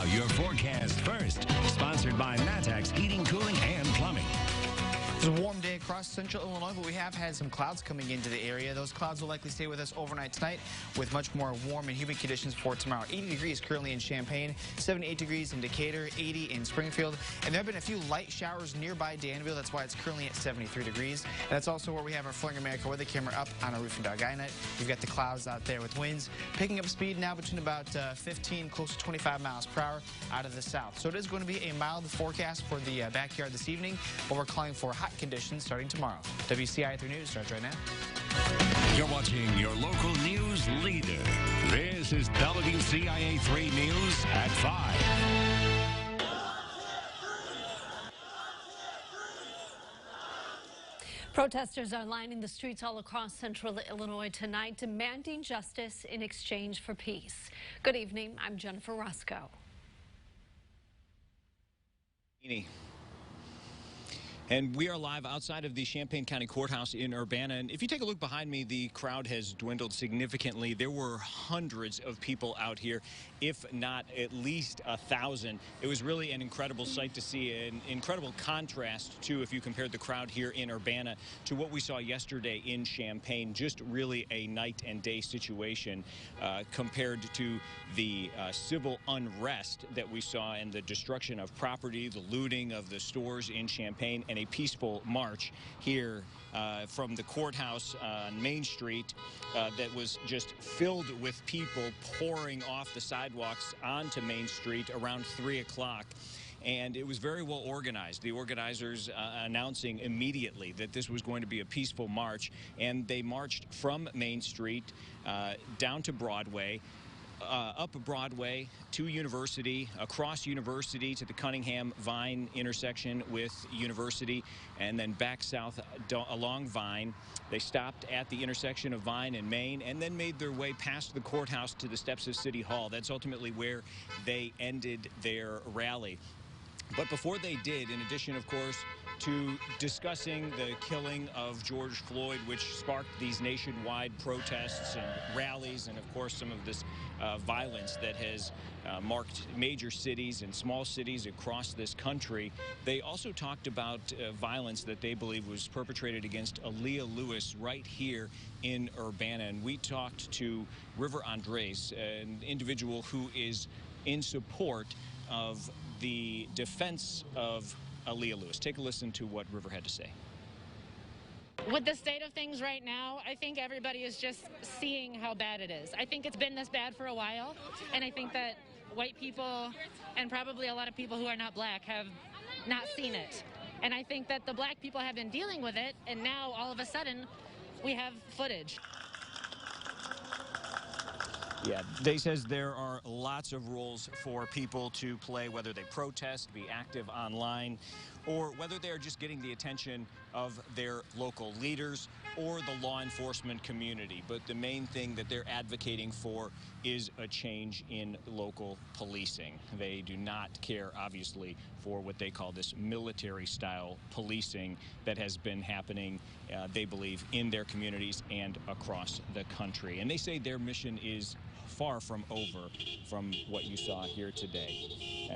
your forecast first. Sponsored by Matex Heating, Cooling, and Plumbing. It's a warm day across central Illinois, but we have had some clouds coming into the area. Those clouds will likely stay with us overnight tonight with much more warm and humid conditions for tomorrow. 80 degrees currently in Champaign, 78 degrees in Decatur, 80 in Springfield. And there have been a few light showers nearby Danville. That's why it's currently at 73 degrees. And that's also where we have our Flooring America weather camera up on our roof in Dargainet. We've got the clouds out there with winds picking up speed now between about 15, close to 25 miles per hour out of the south. So it is going to be a mild forecast for the backyard this evening, but we're calling for hot conditions starting tomorrow. WCI 3 News starts right now. You're watching your local news leader. This is WCIA 3 News at 5. Protesters are lining the streets all across central Illinois tonight, demanding justice in exchange for peace. Good evening. I'm Jennifer Roscoe. And we are live outside of the Champaign County Courthouse in Urbana. And if you take a look behind me, the crowd has dwindled significantly. There were hundreds of people out here, if not at least 1,000. It was really an incredible sight to see, an incredible contrast to, if you compared the crowd here in Urbana to what we saw yesterday in Champaign. Just really a night and day situation compared to the civil unrest that we saw and the destruction of property, the looting of the stores in Champaign, and a peaceful march here from the courthouse on Main Street that was just filled with people pouring off the sidewalks onto Main Street around 3 o'clock. And it was very well organized. The organizers announcing immediately that this was going to be a peaceful march, and they marched from Main Street down to Broadway, up Broadway to University, across University to the Cunningham-Vine intersection with University, and then back south along Vine. They stopped at the intersection of Vine and Main, and then made their way past the courthouse to the steps of City Hall. That's ultimately where they ended their rally. But before they did, in addition, of course, to discussing the killing of George Floyd, which sparked these nationwide protests and rallies, and of course some of this violence that has marked major cities and small cities across this country. They also talked about violence that they believe was perpetrated against Aaliyah Lewis right here in Urbana. And we talked to River Andres, an individual who is in support of the defense of Aaliyah Lewis. Take a listen to what River had to say. With the state of things right now, I think everybody is just seeing how bad it is. I think it's been this bad for a while, and I think that white people and probably a lot of people who are not black have not seen it. And I think that the black people have been dealing with it, and now all of a sudden we have footage. Yeah, they says there are lots of roles for people to play, whether they protest, be active online, or whether they're just getting the attention of their local leaders or the law enforcement community. But the main thing that they're advocating for is a change in local policing. They do not care, obviously, for what they call this military-style policing that has been happening, they believe, in their communities and across the country. And they say their mission is far from over from what you saw here today.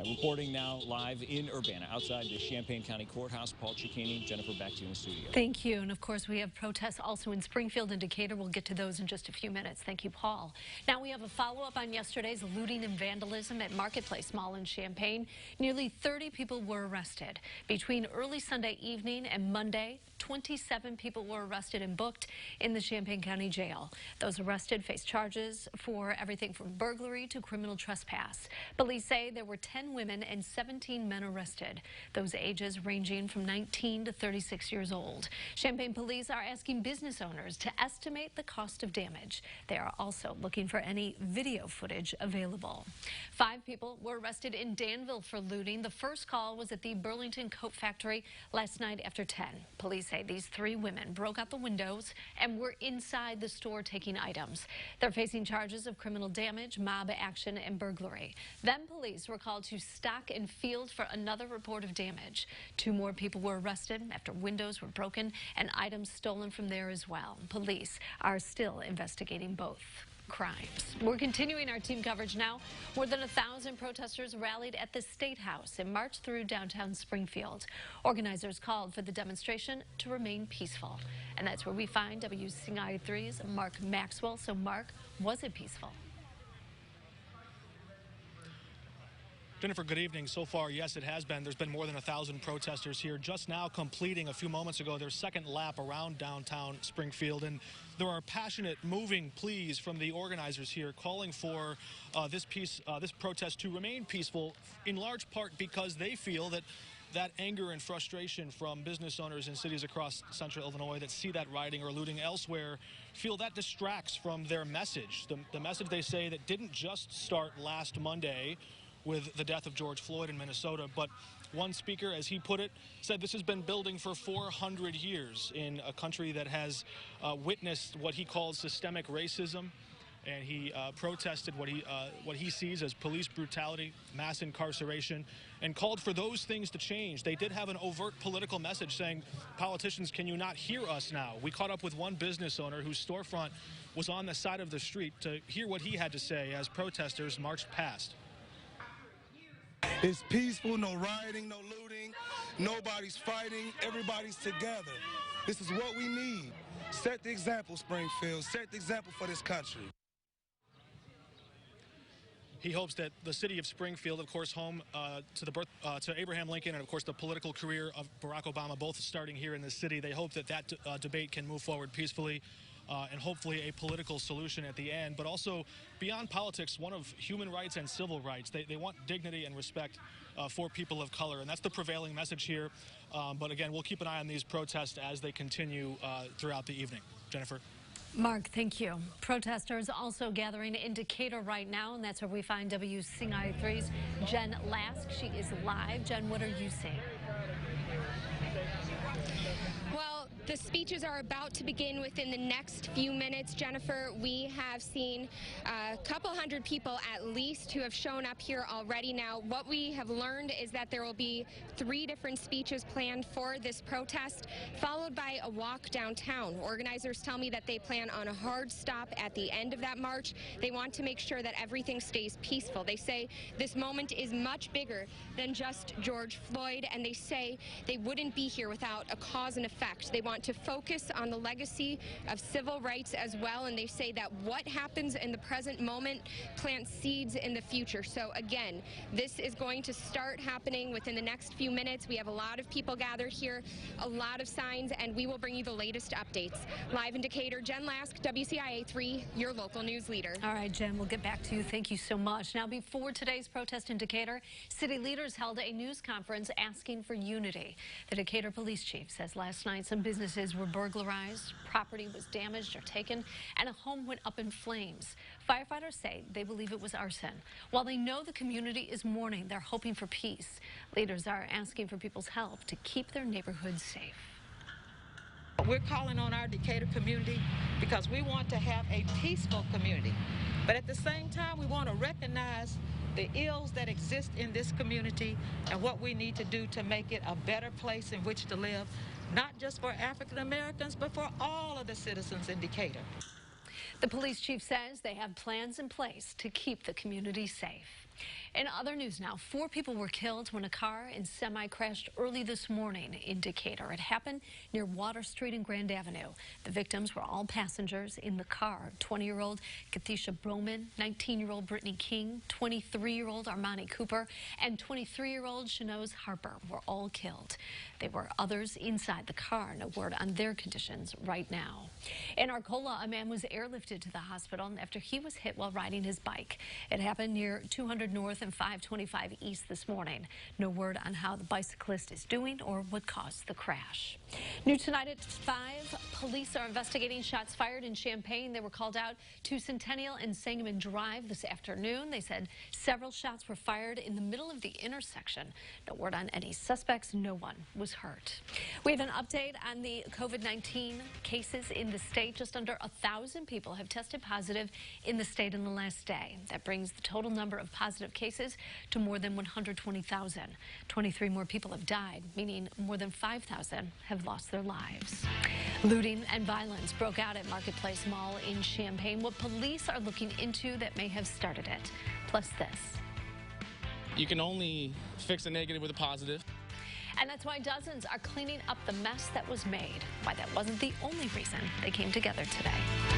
Reporting now live in Urbana, outside the Champaign County Courthouse. Paul Cicchini, Jennifer, back to you in the studio. Thank you. And of course, we have protests also in Springfield and Decatur. We'll get to those in just a few minutes. Thank you, Paul. Now we have a follow-up on yesterday's looting and vandalism at Marketplace Mall in Champaign. Nearly 30 people were arrested. Between early Sunday evening and Monday, 27 people were arrested and booked in the Champaign County Jail. Those arrested face charges for everything from burglary to criminal trespass. Police say there were 10 women and 17 men arrested, those ages ranging from 19 to 36 years old. Champaign police are asking business owners to estimate the cost of damage. They are also looking for any video footage available. 5 people were arrested in Danville for looting. The first call was at the Burlington Coat Factory last night after 10. Police say these 3 women broke out the windows and were inside the store taking items. They're facing charges of criminal damage, mob action, and burglary. Then police were called to Stock and Field for another report of damage. 2 more people were arrested after windows were broken and items stolen from there as well. Police are still investigating both. crimes. We're continuing our team coverage now. More than 1,000 protesters rallied at the State House and marched through downtown Springfield. Organizers called for the demonstration to remain peaceful. And that's where we find WCIA3's Mark Maxwell. So, Mark, was it peaceful? Jennifer, good evening. So far, yes, it has been. There's been more than 1,000 protesters here just now completing a few moments ago their second lap around downtown Springfield. And there are passionate, moving pleas from the organizers here calling for this protest to remain peaceful, in large part because they feel that anger and frustration from business owners in cities across central Illinois that see that rioting or looting elsewhere feel that distracts from their message. The message, they say, that didn't just start last Monday with the death of George Floyd in Minnesota, but one speaker, as he put it, said this has been building for 400 years in a country that has witnessed what he calls systemic racism, and he protested what he sees as police brutality, mass incarceration, and called for those things to change. They did have an overt political message saying, politicians, can you not hear us now? We caught up with one business owner whose storefront was on the side of the street to hear what he had to say as protesters marched past. It's peaceful, no rioting, no looting, nobody's fighting, everybody's together. This is what we need. Set the example, Springfield. Set the example for this country. He hopes that the city of Springfield, of course, home to Abraham Lincoln and, of course, the political career of Barack Obama, both starting here in the city, they hope that debate can move forward peacefully. And hopefully a political solution at the end, but also beyond politics, one of human rights and civil rights. They want dignity and respect for people of color, and that's the prevailing message here. But again, we'll keep an eye on these protests as they continue throughout the evening. Jennifer. Mark, thank you. Protesters also gathering in Decatur right now, and that's where we find WCIA3's Jen Lask. She is live. Jen, what are you seeing? Well, the speeches are about to begin within the next few minutes. Jennifer, we have seen a couple hundred people at least who have shown up here already. Now, what we have learned is that there will be 3 different speeches planned for this protest, followed by a walk downtown. Organizers tell me that they plan on a hard stop at the end of that march. They want to make sure that everything stays peaceful. They say this moment is much bigger than just George Floyd, and they say they wouldn't be here without a cause and effect. They want to focus on the legacy of civil rights as well, and they say that what happens in the present moment plants seeds in the future. So again, this is going to start happening within the next few minutes. We have a lot of people gathered here, a lot of signs, and we will bring you the latest updates. Live in Decatur, Jen Lask, WCIA3, your local news leader. All right, Jen, we'll get back to you. Thank you so much. Now, before today's protest in Decatur, city leaders held a news conference asking for unity. The Decatur police chief says last night some businesses were burglarized, property was damaged or taken, and a home went up in flames. Firefighters say they believe it was arson. While they know the community is mourning, they're hoping for peace. Leaders are asking for people's help to keep their neighborhoods safe. We're calling on our Decatur community because we want to have a peaceful community. But at the same time, we want to recognize the ills that exist in this community and what we need to do to make it a better place in which to live, not just for African Americans, but for all of the citizens in Decatur. The police chief says they have plans in place to keep the community safe. In other news now, 4 people were killed when a car and semi crashed early this morning in Decatur. It happened near Water Street and Grand Avenue. The victims were all passengers in the car. 20-year-old Kathisha Broman, 19-year-old Brittany King, 23-year-old Armani Cooper, and 23-year-old Shanose Harper were all killed. There were others inside the car. No word on their conditions right now. In Arcola, a man was airlifted to the hospital after he was hit while riding his bike. It happened near 200 North and 525 East this morning. No word on how the bicyclist is doing or what caused the crash. New tonight at 5, police are investigating shots fired in Champaign. They were called out to Centennial and Sangamon Drive this afternoon. They said several shots were fired in the middle of the intersection. No word on any suspects. No one was hurt. We have an update on the COVID-19 cases in the state. Just under 1,000 people have tested positive in the state in the last day. That brings the total number of positive positive cases to more than 120,000. 23 more people have died, meaning more than 5,000 have lost their lives. Looting and violence broke out at Marketplace Mall in Champaign. What police are looking into that may have started it. Plus this. You can only fix a negative with a positive. And that's why dozens are cleaning up the mess that was made. Why that wasn't the only reason they came together today.